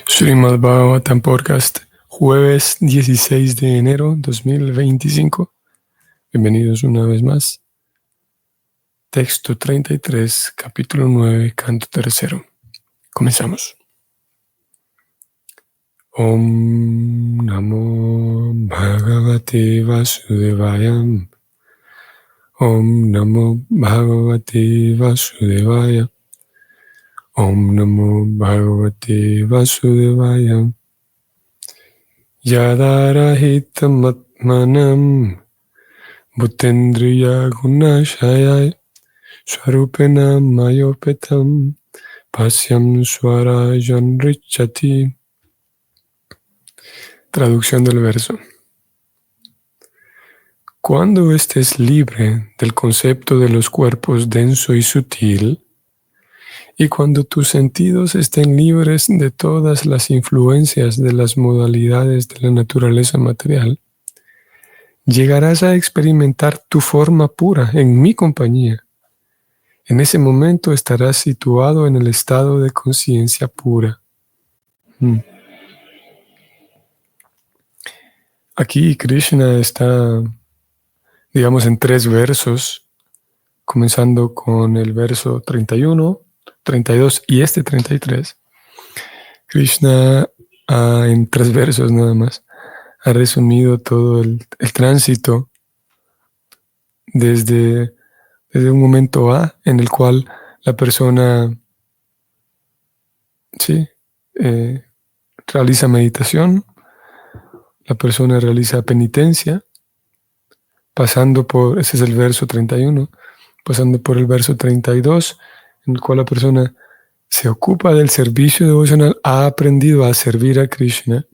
Srimad Bhagavatam Podcast, jueves 16 de enero 2025. Bienvenidos una vez más. Texto 33, capítulo 9, canto tercero. Comenzamos. Om Namo Bhagavate Vasudevaya. Om Namo Bhagavate Vasudevaya. Om Namo Bhagavate Vasudevaya. Yadarahitam atmanam bhutendriya gunashayay swarupena mayopetam pasyam swarajan richati. Traducción del verso. Cuando estés libre del concepto de los cuerpos denso y sutil, y cuando tus sentidos estén libres de todas las influencias de las modalidades de la naturaleza material, llegarás a experimentar tu forma pura en mi compañía. En ese momento estarás situado en el estado de conciencia pura. Aquí Krishna está, digamos, en 3 versos, comenzando con el verso 31, 32 y este 33. Krishna en 3 versos nada más ha resumido todo el tránsito desde un momento A en el cual la persona realiza meditación, la persona realiza penitencia, pasando por, ese es el verso 31, pasando por el verso 32, en el cual la persona se ocupa del servicio devocional, ha aprendido a servir a Krishna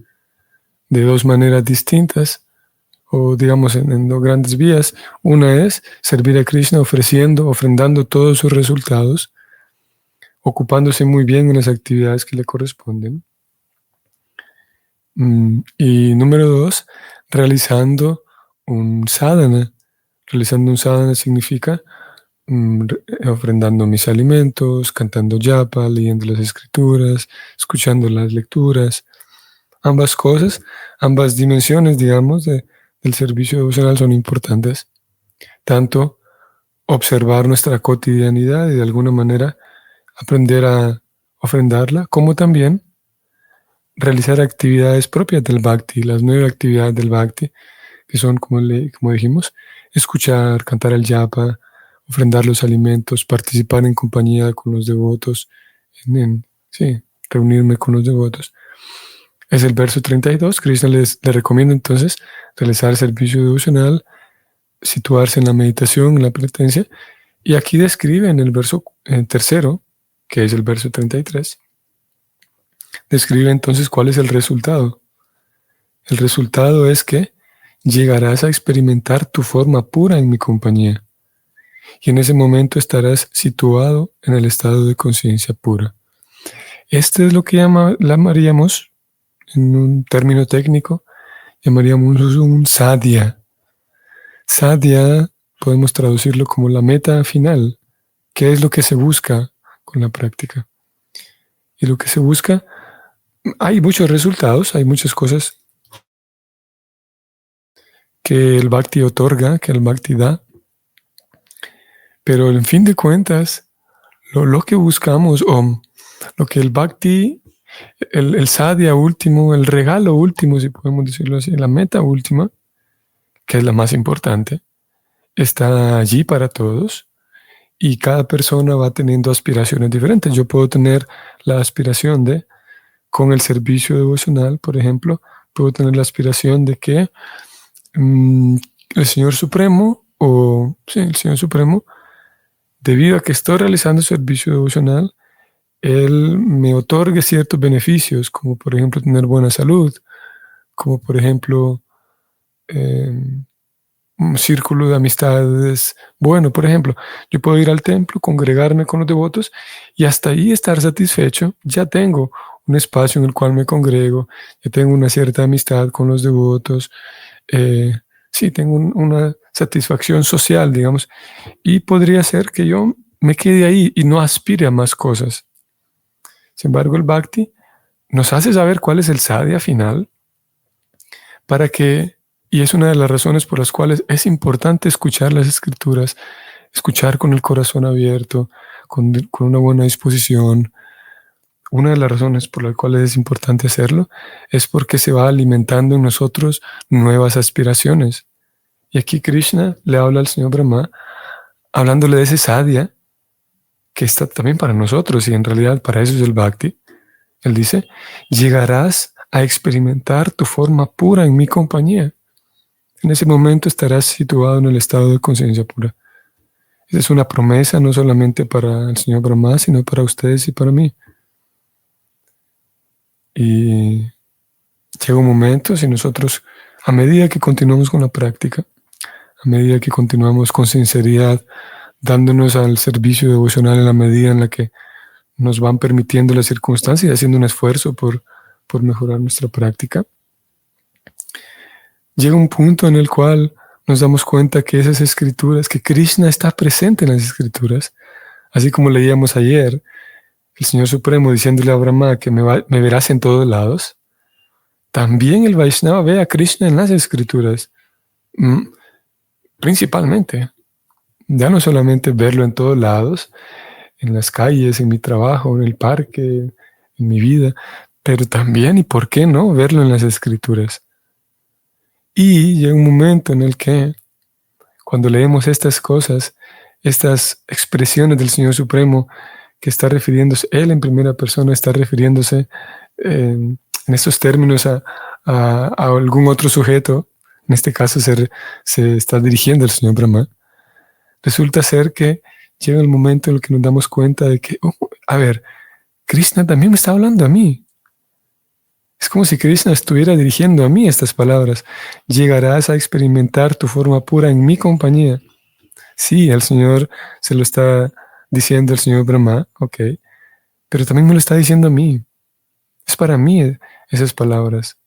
de 2 maneras distintas, o digamos en 2 grandes vías. Una es servir a Krishna ofrendando todos sus resultados, ocupándose muy bien en las actividades que le corresponden. Y número 2, realizando un sadhana. Realizando un sadhana significa ofrendando mis alimentos, cantando japa, leyendo las escrituras, escuchando las lecturas. Ambas cosas, ambas dimensiones, digamos, del servicio devocional son importantes. Tanto observar nuestra cotidianidad y de alguna manera aprender a ofrendarla, como también realizar actividades propias del Bhakti, las 9 actividades del Bhakti, que son, como dijimos, escuchar, cantar el japa, ofrendar los alimentos, participar en compañía con los devotos, reunirme con los devotos. Es el verso 32. Krishna le recomienda entonces realizar servicio devocional, situarse en la meditación, en la penitencia, y aquí describe en el verso tercero, que es el verso 33, describe entonces cuál es el resultado. El resultado es que llegarás a experimentar tu forma pura en mi compañía. Y en ese momento estarás situado en el estado de conciencia pura. Este es lo que llamaríamos, en un término técnico, llamaríamos un sadhya. Sadhya podemos traducirlo como la meta final. ¿Qué es lo que se busca con la práctica? Y lo que se busca, hay muchos resultados, hay muchas cosas que el Bhakti otorga, que el Bhakti da, pero en fin de cuentas, lo que buscamos, o lo que el Bhakti, el sadhya último, el regalo último, si podemos decirlo así, la meta última, que es la más importante, está allí para todos, y cada persona va teniendo aspiraciones diferentes. Yo puedo tener la aspiración de, con el servicio devocional, por ejemplo, puedo tener la aspiración de que el Señor Supremo, el Señor Supremo, debido a que estoy realizando servicio devocional, Él me otorgue ciertos beneficios, como por ejemplo tener buena salud, como por ejemplo un círculo de amistades. Bueno, por ejemplo, yo puedo ir al templo, congregarme con los devotos y hasta ahí estar satisfecho. Ya tengo un espacio en el cual me congrego, ya tengo una cierta amistad con los devotos, tengo una satisfacción social, digamos, y podría ser que yo me quede ahí y no aspire a más cosas. Sin embargo, el Bhakti nos hace saber cuál es el sadhya final para que, y es una de las razones por las cuales es importante escuchar las escrituras, escuchar con el corazón abierto, con una buena disposición. Una de las razones por las cuales es importante hacerlo es porque se va alimentando en nosotros nuevas aspiraciones. Y aquí Krishna le habla al señor Brahma, hablándole de ese sadhya, que está también para nosotros, y en realidad para eso es el bhakti. Él dice, llegarás a experimentar tu forma pura en mi compañía. En ese momento estarás situado en el estado de conciencia pura. Esa es una promesa no solamente para el señor Brahma, sino para ustedes y para mí. Y llega un momento, si nosotros, a medida que continuamos con la práctica, a medida que continuamos con sinceridad, dándonos al servicio devocional en la medida en la que nos van permitiendo las circunstancias y haciendo un esfuerzo por mejorar nuestra práctica, llega un punto en el cual nos damos cuenta que esas escrituras, que Krishna está presente en las escrituras, así como leíamos ayer, el Señor Supremo diciéndole a Brahma que me verás en todos lados, también el Vaishnava ve a Krishna en las escrituras, principalmente. Ya no solamente verlo en todos lados, en las calles, en mi trabajo, en el parque, en mi vida, pero también, y por qué no, verlo en las escrituras. Y llega un momento en el que, cuando leemos estas cosas, estas expresiones del Señor Supremo, que está refiriéndose, Él en primera persona está refiriéndose en estos términos a algún otro sujeto, en este caso se está dirigiendo al Señor Brahma, resulta ser que llega el momento en el que nos damos cuenta de que, a ver, Krishna también me está hablando a mí. Es como si Krishna estuviera dirigiendo a mí estas palabras. Llegarás a experimentar tu forma pura en mi compañía. Sí, el Señor se lo está diciendo al señor Brahma, ok, pero también me lo está diciendo a mí. Es para mí esas palabras.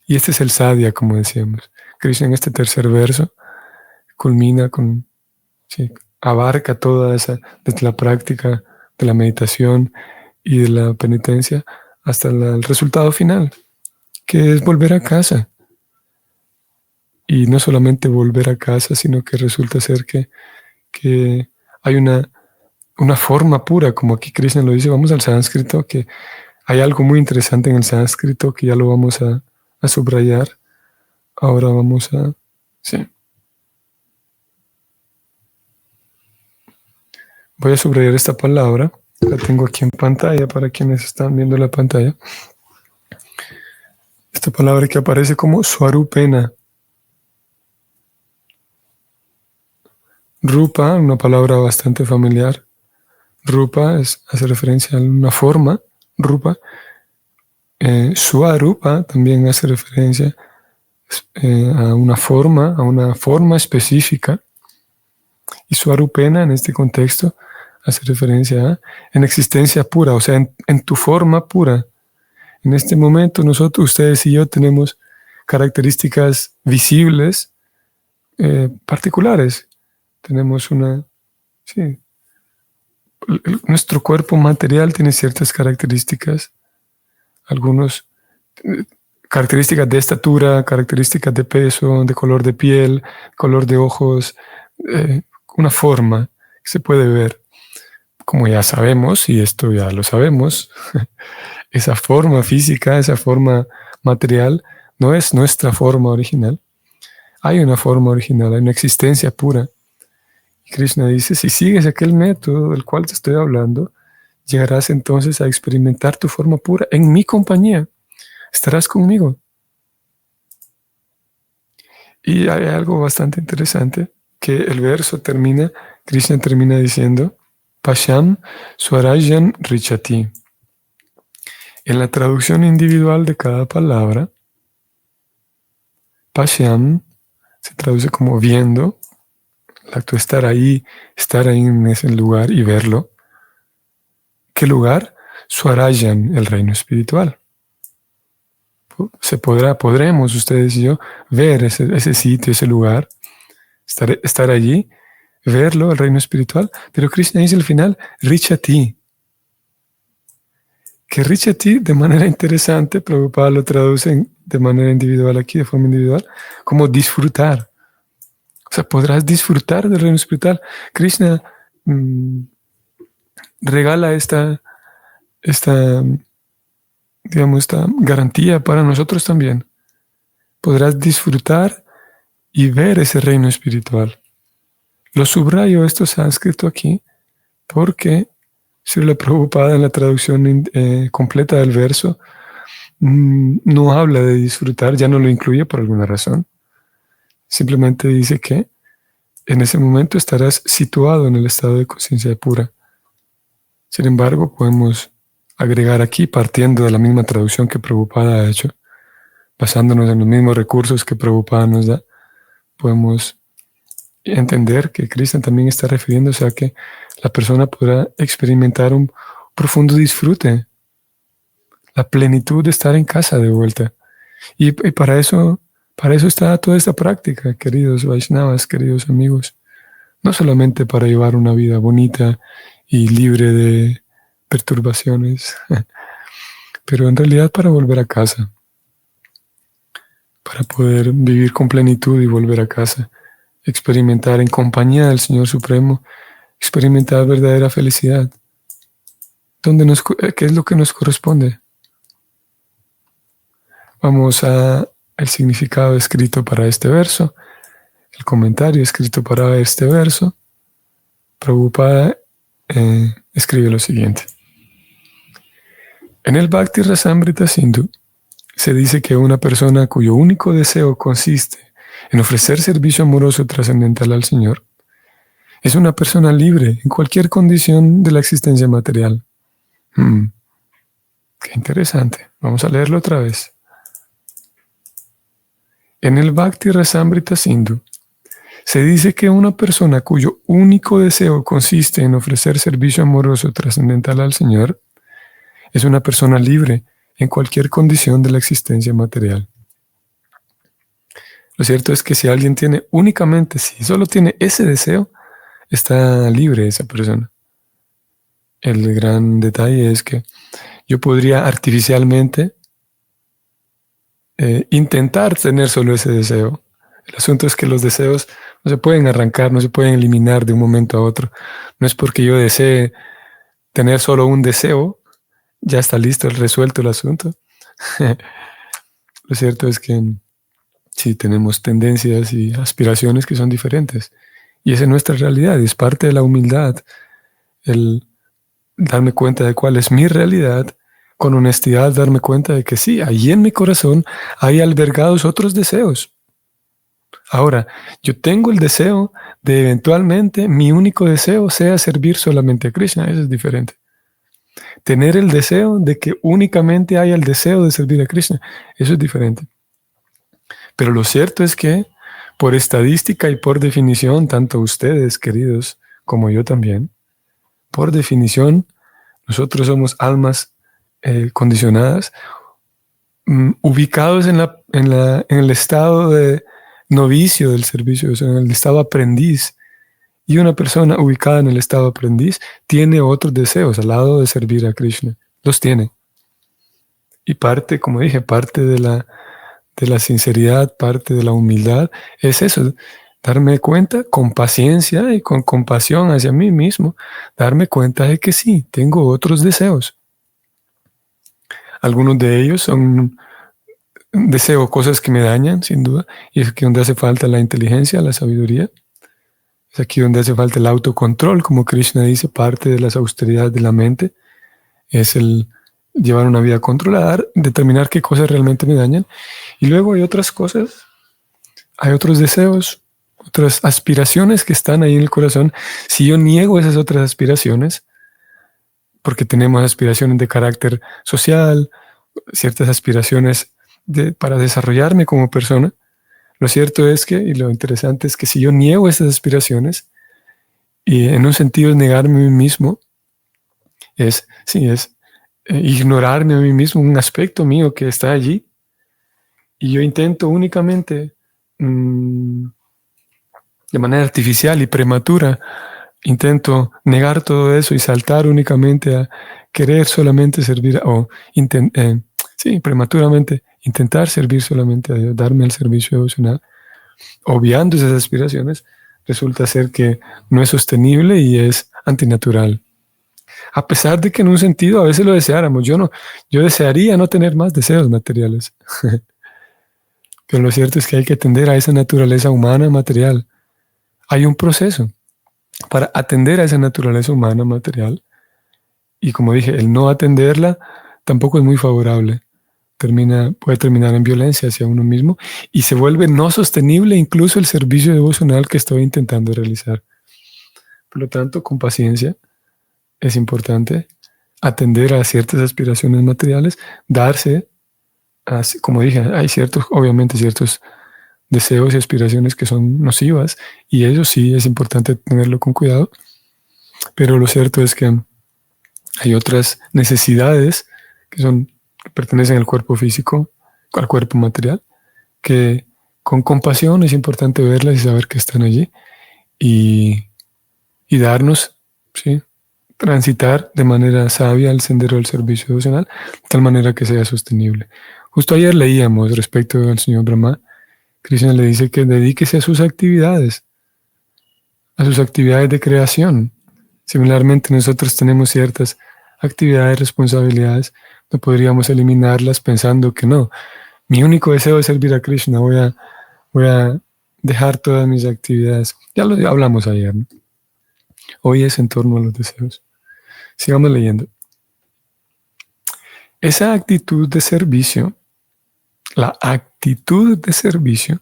Y este es el sadhya, como decíamos. Krishna en este tercer verso culmina con, sí, abarca toda esa, desde la práctica de la meditación y de la penitencia hasta el resultado final, que es volver a casa. Y no solamente volver a casa, sino que resulta ser que hay una forma pura, como aquí Krishna lo dice. Vamos al sánscrito, que hay algo muy interesante en el sánscrito que ya lo vamos a subrayar. Ahora vamos a... Sí. Voy a subrayar esta palabra. La tengo aquí en pantalla para quienes están viendo la pantalla. Esta palabra que aparece como Swarupena. Rupa, una palabra bastante familiar. Rupa hace referencia a una forma, Rupa. Swarupa también hace referencia a una forma específica. Y Swarupena en este contexto hace referencia a en existencia pura, o sea, en tu forma pura. En este momento nosotros, ustedes y yo, tenemos características visibles, particulares. Tenemos nuestro cuerpo material tiene ciertas características, características de estatura, características de peso, de color de piel, color de ojos, una forma que se puede ver. Como ya sabemos, y esto ya lo sabemos, esa forma física, esa forma material, no es nuestra forma original. Hay una forma original, hay una existencia pura. Y Krishna dice, si sigues aquel método del cual te estoy hablando, llegarás entonces a experimentar tu forma pura en mi compañía. Estarás conmigo. Y hay algo bastante interesante, que el verso termina, Krishna termina diciendo, Pashyam Swarajan Richati. En la traducción individual de cada palabra, Pashyam se traduce como viendo, el acto de estar ahí en ese lugar y verlo. ¿Qué lugar? Swarajan, el reino espiritual. Podremos ustedes y yo ver ese sitio, ese lugar, estar allí, verlo, el reino espiritual, pero Krishna dice al final, Richati, que Richeti, de manera interesante, Prabhupada lo traduce de manera individual aquí, de forma individual, como disfrutar. O sea, podrás disfrutar del reino espiritual. Krishna regala digamos, esta garantía para nosotros también. Podrás disfrutar y ver ese reino espiritual. Lo subrayo esto sánscrito aquí porque Srila Prabhupada en la traducción completa del verso no habla de disfrutar, ya no lo incluye por alguna razón. Simplemente dice que en ese momento estarás situado en el estado de conciencia pura. Sin embargo, podemos agregar aquí, partiendo de la misma traducción que Prabhupada ha hecho, basándonos en los mismos recursos que Prabhupada nos da, podemos entender que Krishna también está refiriéndose a que la persona podrá experimentar un profundo disfrute, la plenitud de estar en casa de vuelta. Y para eso está toda esta práctica, queridos Vaishnavas, queridos amigos. No solamente para llevar una vida bonita y libre de perturbaciones, pero en realidad para volver a casa, para poder vivir con plenitud y volver a casa, experimentar en compañía del Señor Supremo, experimentar verdadera felicidad. ¿Qué es lo que nos corresponde? Vamos al significado escrito para este verso, el comentario escrito para este verso. Prabhupada escribe lo siguiente. En el Bhakti Rasamrita Sindhu se dice que una persona cuyo único deseo consiste en ofrecer servicio amoroso trascendental al Señor es una persona libre en cualquier condición de la existencia material. Qué interesante. Vamos a leerlo otra vez. En el Bhakti Rasamrita Sindhu se dice que una persona cuyo único deseo consiste en ofrecer servicio amoroso trascendental al Señor es una persona libre en cualquier condición de la existencia material. Lo cierto es que si alguien si solo tiene ese deseo, está libre esa persona. El gran detalle es que yo podría artificialmente intentar tener solo ese deseo. El asunto es que los deseos no se pueden arrancar, no se pueden eliminar de un momento a otro. No es porque yo desee tener solo un deseo, ya está listo, resuelto el asunto. Lo cierto es que sí tenemos tendencias y aspiraciones que son diferentes. Y esa es nuestra realidad, y es parte de la humildad, el darme cuenta de cuál es mi realidad, con honestidad darme cuenta de que sí, ahí en mi corazón hay albergados otros deseos. Ahora, yo tengo el deseo de eventualmente mi único deseo sea servir solamente a Krishna, eso es diferente. Tener el deseo de que únicamente haya el deseo de servir a Krishna, eso es diferente. Pero lo cierto es que, por estadística y por definición, tanto ustedes, queridos, como yo también, por definición, nosotros somos almas condicionadas, ubicados en el estado de novicio del servicio, o sea, en el estado aprendiz. Y una persona ubicada en el estado aprendiz tiene otros deseos al lado de servir a Krishna. Los tiene. Y parte, como dije, parte de la sinceridad, parte de la humildad, es eso, darme cuenta con paciencia y con compasión hacia mí mismo, darme cuenta de que sí, tengo otros deseos. Algunos de ellos son deseo cosas que me dañan, sin duda, y es aquí donde hace falta la inteligencia, la sabiduría. Es aquí donde hace falta el autocontrol, como Krishna dice, parte de las austeridades de la mente es el llevar una vida controlada, determinar qué cosas realmente me dañan. Y luego hay otras cosas, hay otros deseos, otras aspiraciones que están ahí en el corazón. Si yo niego esas otras aspiraciones, porque tenemos aspiraciones de carácter social, ciertas aspiraciones para desarrollarme como persona, lo cierto es que, y lo interesante es que si yo niego esas aspiraciones, y en un sentido es negarme a mí mismo, es ignorarme a mí mismo, un aspecto mío que está allí, y yo intento únicamente de manera artificial y prematura intento negar todo eso y saltar únicamente a querer solamente servir prematuramente intentar servir solamente a Dios, darme el servicio devocional, obviando esas aspiraciones, resulta ser que no es sostenible y es antinatural. A pesar de que en un sentido a veces lo deseáramos, yo desearía no tener más deseos materiales. Pero lo cierto es que hay que atender a esa naturaleza humana material. Hay un proceso para atender a esa naturaleza humana material. Y como dije, el no atenderla tampoco es muy favorable. Puede terminar en violencia hacia uno mismo y se vuelve no sostenible incluso el servicio devocional que estoy intentando realizar. Por lo tanto, con paciencia es importante atender a ciertas aspiraciones materiales, darse, como dije, hay obviamente ciertos deseos y aspiraciones que son nocivas y eso sí es importante tenerlo con cuidado, pero lo cierto es que hay otras necesidades que pertenecen al cuerpo físico, al cuerpo material, que con compasión es importante verlas y saber que están allí y darnos, ¿sí?, transitar de manera sabia el sendero del servicio devocional, de tal manera que sea sostenible. Justo ayer leíamos respecto al señor Brahma, Krishna le dice que dedíquese a sus actividades de creación. Similarmente, nosotros tenemos ciertas actividades, responsabilidades, no podríamos eliminarlas pensando que no, mi único deseo es servir a Krishna, voy a dejar todas mis actividades. Ya lo hablamos ayer, ¿no? Hoy es en torno a los deseos. Sigamos leyendo. Esa actitud de servicio, la actitud de servicio,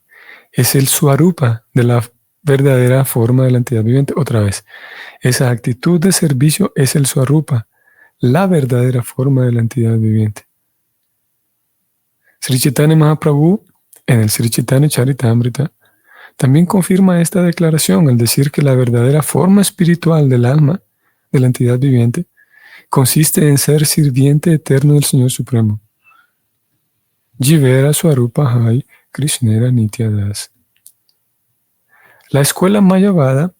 es el swarupa de la verdadera forma de la entidad viviente. Otra vez, esa actitud de servicio es el swarupa, la verdadera forma de la entidad viviente. Sri Chaitanya Mahaprabhu, en el Sri Chaitanya Charitamrita, también confirma esta declaración al decir que la verdadera forma espiritual del alma, de la entidad viviente, consiste en ser sirviente eterno del Señor Supremo. Jivera Swarupa Hai Krishnera Nityadas. La escuela Mayavada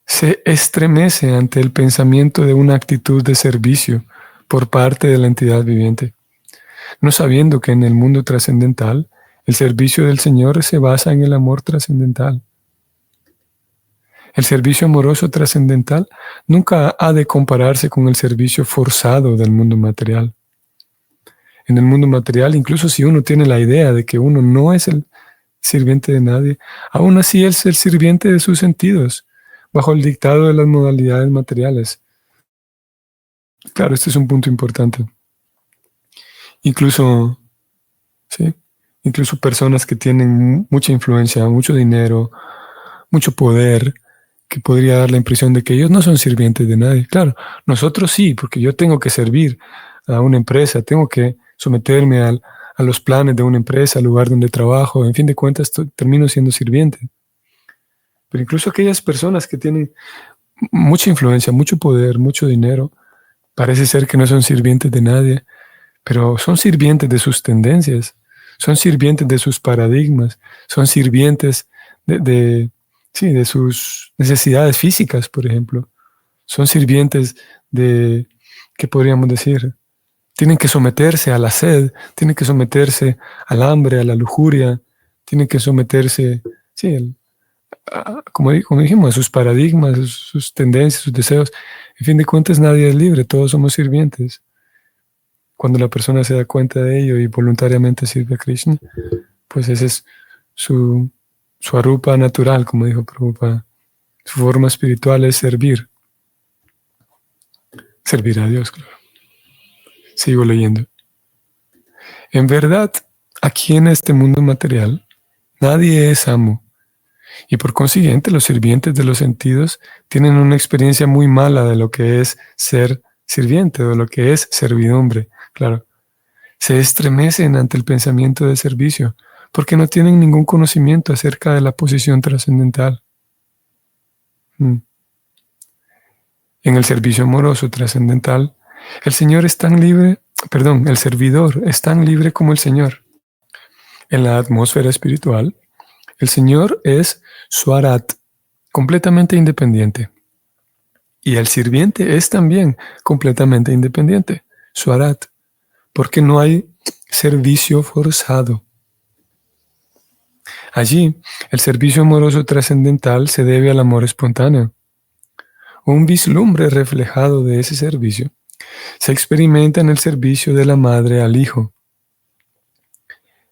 se estremece ante el pensamiento de una actitud de servicio por parte de la entidad viviente, no sabiendo que en el mundo trascendental el servicio del Señor se basa en el amor trascendental. El servicio amoroso trascendental nunca ha de compararse con el servicio forzado del mundo material. En el mundo material, incluso si uno tiene la idea de que uno no es el sirviente de nadie, aún así es el sirviente de sus sentidos, bajo el dictado de las modalidades materiales. Claro, este es un punto importante. Incluso personas que tienen mucha influencia, mucho dinero, mucho poder, que podría dar la impresión de que ellos no son sirvientes de nadie. Claro, nosotros sí, porque yo tengo que servir a una empresa, tengo que someterme a los planes de una empresa, al lugar donde trabajo, en fin de cuentas termino siendo sirviente. Pero incluso aquellas personas que tienen mucha influencia, mucho poder, mucho dinero, parece ser que no son sirvientes de nadie, pero son sirvientes de sus tendencias, son sirvientes de sus paradigmas, son sirvientes de sus necesidades físicas, por ejemplo. Son sirvientes de, ¿qué podríamos decir? Tienen que someterse a la sed, tienen que someterse al hambre, a la lujuria, tienen que someterse, como dijimos, a sus paradigmas, a sus tendencias, sus deseos. En fin de cuentas, nadie es libre, todos somos sirvientes. Cuando la persona se da cuenta de ello y voluntariamente sirve a Krishna, pues ese es su arupa natural, como dijo Prabhupada. Su forma espiritual es servir. Servir a Dios, claro. Sigo leyendo. En verdad, aquí en este mundo material, nadie es amo. Y por consiguiente, los sirvientes de los sentidos tienen una experiencia muy mala de lo que es ser sirviente, de lo que es servidumbre. Claro, se estremecen ante el pensamiento de servicio, porque no tienen ningún conocimiento acerca de la posición trascendental. En el servicio amoroso trascendental, el servidor es tan libre como el Señor. En la atmósfera espiritual, el Señor es Swarat, completamente independiente. Y el sirviente es también completamente independiente, Swarat, porque no hay servicio forzado. Allí, el servicio amoroso trascendental se debe al amor espontáneo. Un vislumbre reflejado de ese servicio se experimenta en el servicio de la madre al hijo,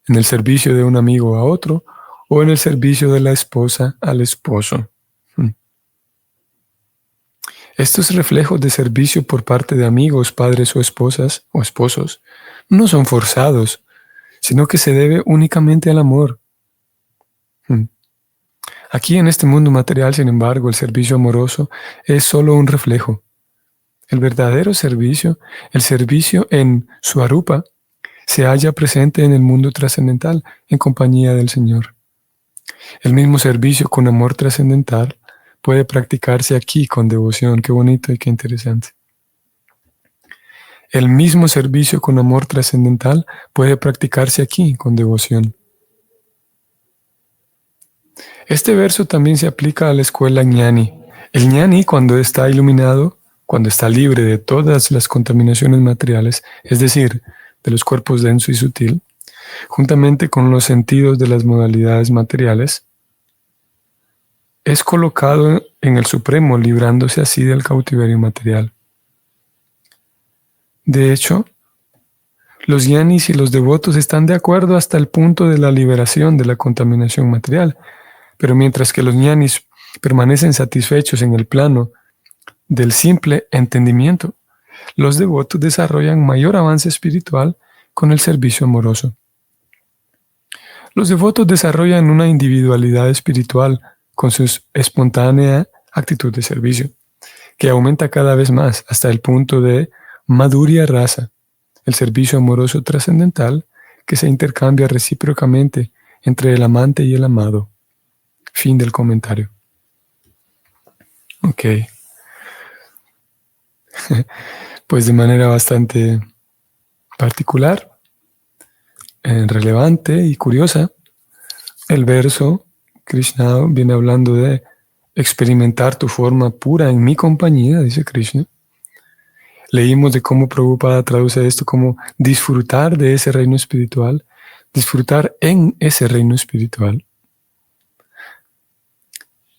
en el servicio de un amigo a otro o en el servicio de la esposa al esposo. Estos reflejos de servicio por parte de amigos, padres o esposas o esposos no son forzados, sino que se debe únicamente al amor. Aquí en este mundo material, sin embargo, el servicio amoroso es solo un reflejo. El verdadero servicio, el servicio en Swarupa, se halla presente en el mundo trascendental en compañía del Señor. El mismo servicio con amor trascendental puede practicarse aquí con devoción. Qué bonito y qué interesante. El mismo servicio con amor trascendental puede practicarse aquí con devoción. Este verso también se aplica a la escuela Jnani. El Jnani, cuando está iluminado, cuando está libre de todas las contaminaciones materiales, es decir, de los cuerpos denso y sutil, juntamente con los sentidos de las modalidades materiales, es colocado en el Supremo, librándose así del cautiverio material. De hecho, los jnanis y los devotos están de acuerdo hasta el punto de la liberación de la contaminación material, pero mientras que los jnanis permanecen satisfechos en el plano del simple entendimiento, los devotos desarrollan mayor avance espiritual con el servicio amoroso. Los devotos desarrollan una individualidad espiritual con su espontánea actitud de servicio, que aumenta cada vez más hasta el punto de Madhurya Rasa, el servicio amoroso trascendental que se intercambia recíprocamente entre el amante y el amado. Fin del comentario. Ok. Pues de manera bastante particular, relevante y curiosa, el verso Krishna viene hablando de experimentar tu forma pura en mi compañía, dice Krishna. Leímos de cómo Prabhupada traduce esto como disfrutar de ese reino espiritual, disfrutar en ese reino espiritual.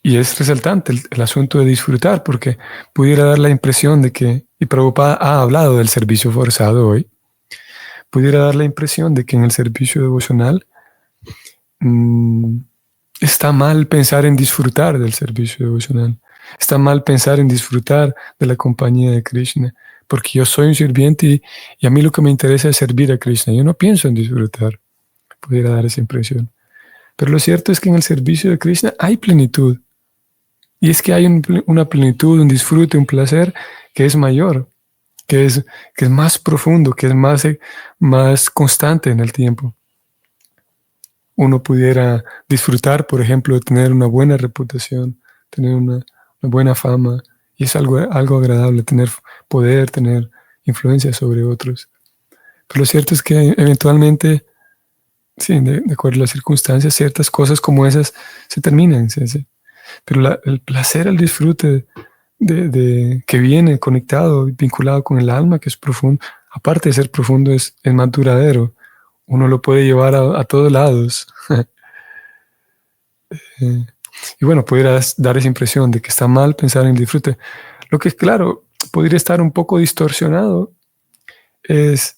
Y es resaltante el asunto de disfrutar, porque pudiera dar la impresión de que, y Prabhupada ha hablado del servicio forzado hoy, pudiera dar la impresión de que en el servicio devocional está mal pensar en disfrutar del servicio devocional. Está mal pensar en disfrutar de la compañía de Krishna, porque yo soy un sirviente y a mí lo que me interesa es servir a Krishna. Yo no pienso en disfrutar. Pudiera dar esa impresión. Pero lo cierto es que en el servicio de Krishna hay plenitud. Y es que hay una plenitud, un disfrute, un placer que es mayor, que es más profundo, que es más constante en el tiempo. Uno pudiera disfrutar, por ejemplo, de tener una buena reputación, tener una buena fama, y es algo agradable, tener poder, tener influencia sobre otros. Pero lo cierto es que eventualmente, sí, de acuerdo a las circunstancias, ciertas cosas como esas se terminan. Pero el placer, el disfrute que viene conectado, vinculado con el alma, que es profundo, aparte de ser profundo, es más duradero. Uno lo puede llevar a todos lados. Y bueno, pudiera dar esa impresión de que está mal pensar en el disfrute. Lo que, claro, podría estar un poco distorsionado es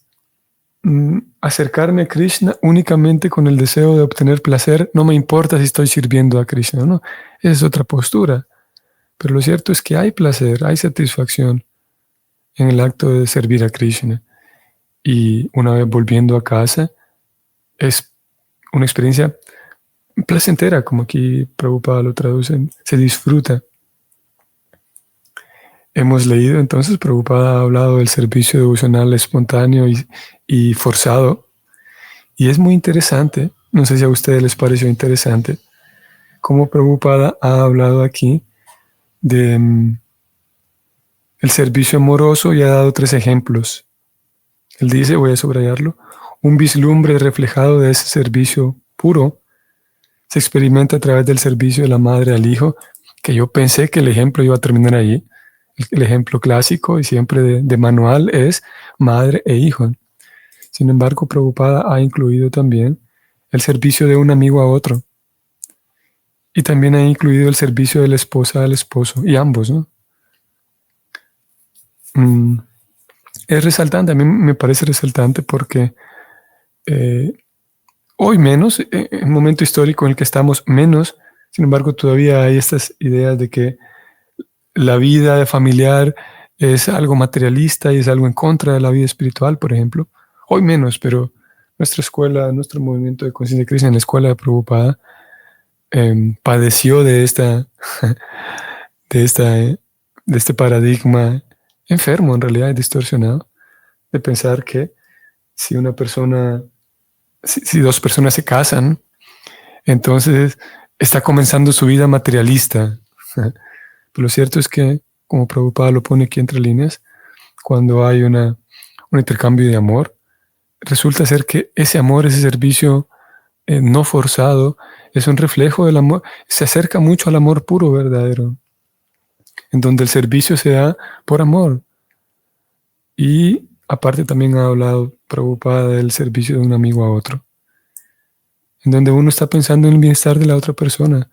acercarme a Krishna únicamente con el deseo de obtener placer. No me importa si estoy sirviendo a Krishna o no. Esa es otra postura. Pero lo cierto es que hay placer, hay satisfacción en el acto de servir a Krishna. Y una vez volviendo a casa, es una experiencia placentera, como aquí Prabhupada lo traduce, se disfruta. Hemos leído entonces, Prabhupada ha hablado del servicio devocional espontáneo y forzado, y es muy interesante, no sé si a ustedes les pareció interesante, cómo Prabhupada ha hablado aquí de el servicio amoroso y ha dado 3 ejemplos. Él dice, voy a subrayarlo, un vislumbre reflejado de ese servicio puro se experimenta a través del servicio de la madre al hijo que yo pensé que el ejemplo iba a terminar allí. El ejemplo clásico y siempre de manual es madre e hijo. Sin embargo, Prabhupada ha incluido también el servicio de un amigo a otro. Y también ha incluido el servicio de la esposa al esposo, y ambos, ¿no? Es resaltante, a mí me parece resaltante porque hoy menos, en un momento histórico en el que estamos menos, sin embargo, todavía hay estas ideas de que la vida familiar es algo materialista y es algo en contra de la vida espiritual, por ejemplo. Hoy menos, pero nuestra escuela, nuestro movimiento de conciencia de Krishna en la escuela de Prabhupada padeció de esta, de este paradigma enfermo, en realidad, distorsionado, de pensar que si una persona, si dos personas se casan, entonces está comenzando su vida materialista. Pero lo cierto es que, como Prabhupada lo pone aquí entre líneas, cuando hay un intercambio de amor, resulta ser que ese amor, ese servicio no forzado, es un reflejo del amor, se acerca mucho al amor puro, verdadero, en donde el servicio se da por amor. Y aparte también ha hablado Prabhupada del servicio de un amigo a otro, en donde uno está pensando en el bienestar de la otra persona,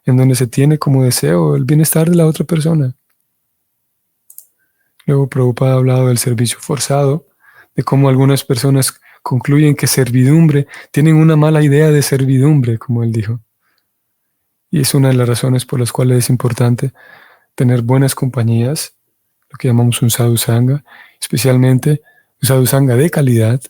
en donde se tiene como deseo el bienestar de la otra persona. Luego Prabhupada ha hablado del servicio forzado, de cómo algunas personas concluyen que servidumbre, tienen una mala idea de servidumbre, como él dijo. Y es una de las razones por las cuales es importante tener buenas compañías, lo que llamamos un sadhu sangha, especialmente un sadhu sangha de calidad,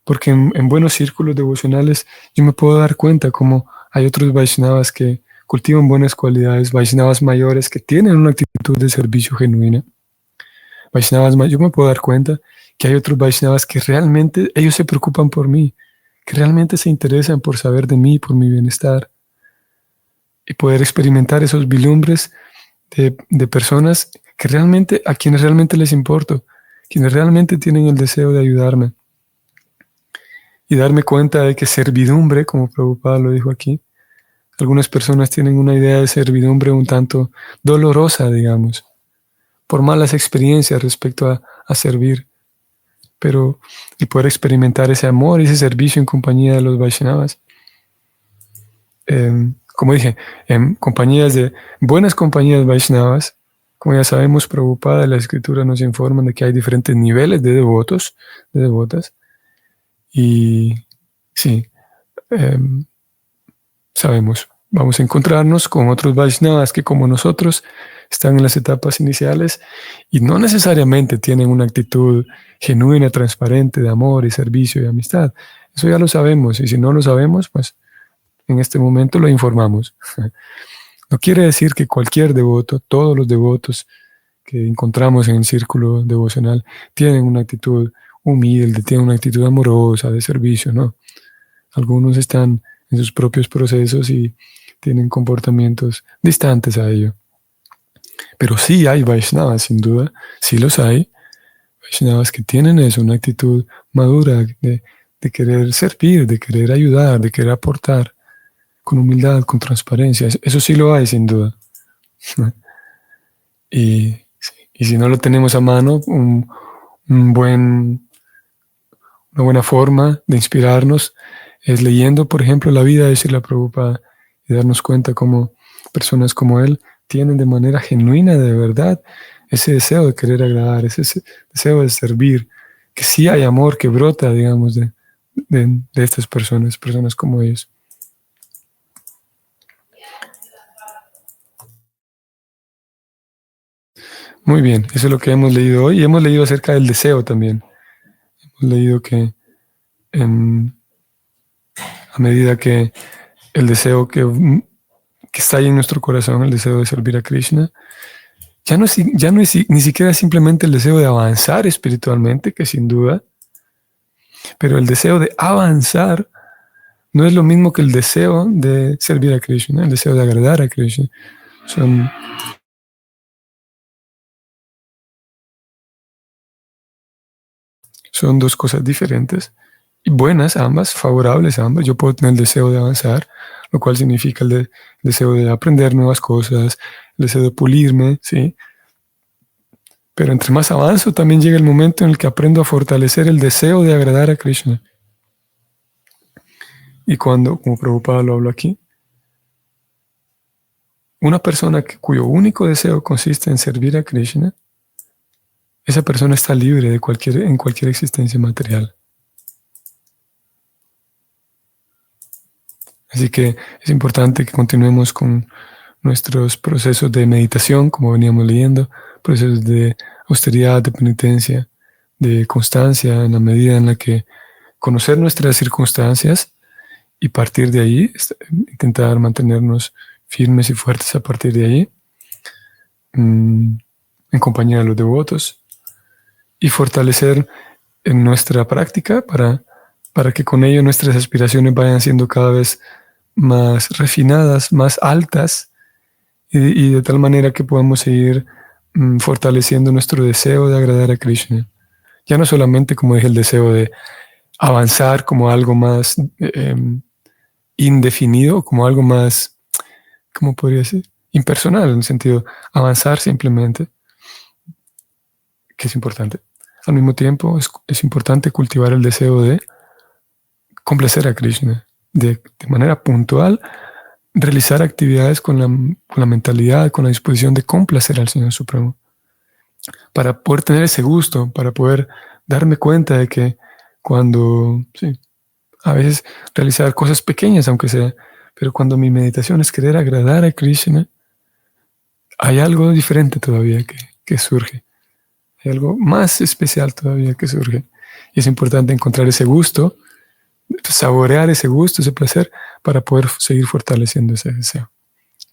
porque en buenos círculos devocionales yo me puedo dar cuenta cómo hay otros Vaishnavas que cultivan buenas cualidades, Vaishnavas mayores que tienen una actitud de servicio genuina. Vaishnavas, yo me puedo dar cuenta que hay otros Vaishnavas que realmente ellos se preocupan por mí, que realmente se interesan por saber de mí, por mi bienestar, y poder experimentar esos vislumbres de personas que realmente, a quienes realmente les importo, quienes realmente tienen el deseo de ayudarme, y darme cuenta de que servidumbre, como Prabhupada lo dijo aquí, algunas personas tienen una idea de servidumbre un tanto dolorosa, digamos, por malas experiencias respecto a servir. Pero el poder experimentar ese amor y ese servicio en compañía de los Vaishnavas, como dije, en compañías de buenas compañías Vaishnavas, como ya sabemos, Prabhupada, la escritura nos informa de que hay diferentes niveles de devotos, de devotas, y sí, sabemos, vamos a encontrarnos con otros Vaishnavas que como nosotros están en las etapas iniciales y no necesariamente tienen una actitud genuina, transparente de amor y servicio y amistad. Eso ya lo sabemos y si no lo sabemos, pues en este momento lo informamos. No quiere decir que cualquier devoto, todos los devotos que encontramos en el círculo devocional tienen una actitud humilde, tienen una actitud amorosa, de servicio, ¿no? Algunos están en sus propios procesos y tienen comportamientos distantes a ello. Pero sí hay Vaishnavas, sin duda, sí los hay. Vaishnavas que tienen eso, una actitud madura de querer servir, de querer ayudar, de querer aportar con humildad, con transparencia. Eso sí lo hay, sin duda. Y si no lo tenemos a mano, un una buena forma de inspirarnos es leyendo, por ejemplo, la vida de Srila Prabhupada y darnos cuenta cómo personas como él tienen de manera genuina, de verdad, ese deseo de querer agradar, ese deseo de servir, que sí hay amor que brota, digamos, de estas personas, personas como ellos. Muy bien, eso es lo que hemos leído hoy y hemos leído acerca del deseo también. Hemos leído que a medida que el deseo que está ahí en nuestro corazón, el deseo de servir a Krishna, ya no es ni siquiera simplemente el deseo de avanzar espiritualmente, que sin duda, pero el deseo de avanzar no es lo mismo que el deseo de servir a Krishna, el deseo de agradar a Krishna. Son, son dos cosas diferentes y buenas ambas, favorables ambas. Yo puedo tener el deseo de avanzar, lo cual significa el deseo de aprender nuevas cosas, el deseo de pulirme, ¿sí? Pero entre más avanzo, también llega el momento en el que aprendo a fortalecer el deseo de agradar a Krishna. Y cuando, como Prabhupada lo habla aquí, una persona cuyo único deseo consiste en servir a Krishna, esa persona está libre de en cualquier existencia material. Así que es importante que continuemos con nuestros procesos de meditación, como veníamos leyendo, procesos de austeridad, de penitencia, de constancia, en la medida en la que conocer nuestras circunstancias y partir de ahí, intentar mantenernos firmes y fuertes a partir de ahí, en compañía de los devotos, y fortalecer en nuestra práctica para que con ello nuestras aspiraciones vayan siendo cada vez más refinadas, más altas, y de tal manera que podamos seguir fortaleciendo nuestro deseo de agradar a Krishna. Ya no solamente, como dije, el deseo de avanzar como algo más indefinido, como algo más, ¿cómo podría decir? Impersonal, en el sentido, avanzar simplemente, que es importante. Al mismo tiempo, es importante cultivar el deseo de complacer a Krishna, de manera puntual, realizar actividades con la mentalidad, con la disposición de complacer al Señor Supremo, para poder tener ese gusto, para poder darme cuenta de que cuando, sí, a veces realizar cosas pequeñas, aunque sea, pero cuando mi meditación es querer agradar a Krishna, hay algo diferente todavía que surge, hay algo más especial todavía que surge. Y es importante encontrar ese gusto, saborear ese gusto, ese placer, para poder seguir fortaleciendo ese deseo.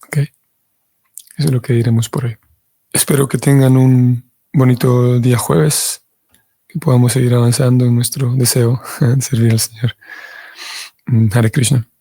¿Okay? Eso es lo que diremos por hoy. Espero que tengan un bonito día jueves, que podamos seguir avanzando en nuestro deseo de servir al Señor. Hare Krishna.